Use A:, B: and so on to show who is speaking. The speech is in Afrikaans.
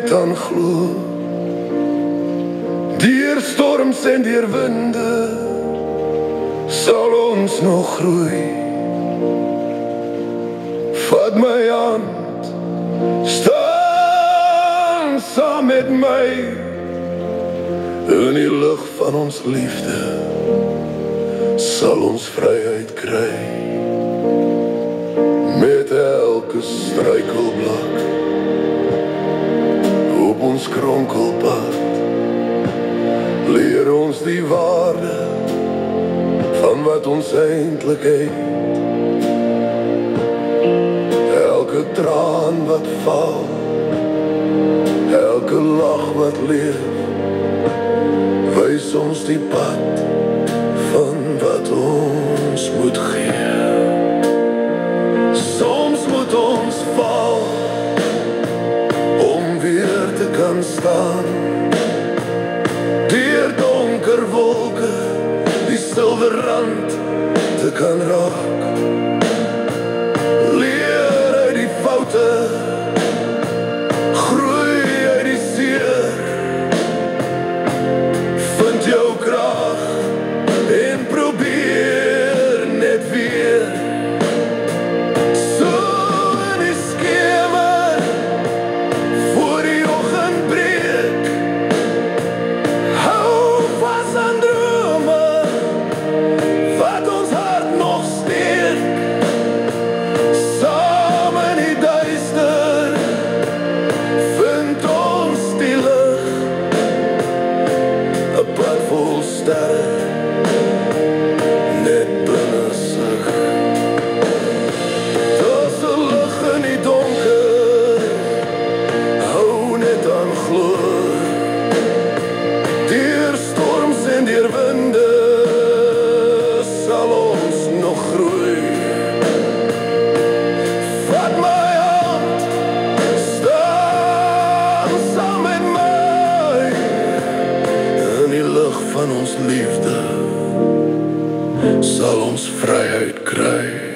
A: net aan glo. Deur storms en deur winde sal ons nog groei. Vat my hand, staan saam met my in die lig van ons liefde sal ons vryheid kry. Met elke struikelblok op ons kronkelpad leer ons die waarde van wat ons eintlik het. Elke traan wat val, elke lach wat leef, wys ons die pad van wat ons moet gee. Soms moet ons val om weer te kan staan. Deur donker wolke die silwer rand te kan raak. Leer uit die foute, groei uit die seer. Vind jou krag en probeer net weer. So in die skemer voor die oggend breek, hou vas aan drome wat ons hart nog steek. Saam in die duister vind ons die lig, 'n pad vol sterre net binne sig. Daar's 'n lig in die donker, hou net aan glo. Deur storms en deur winde sal ons nog groei. Vat my hand, staan saam met my in die lig van ons liefde sal ons vryheid kry.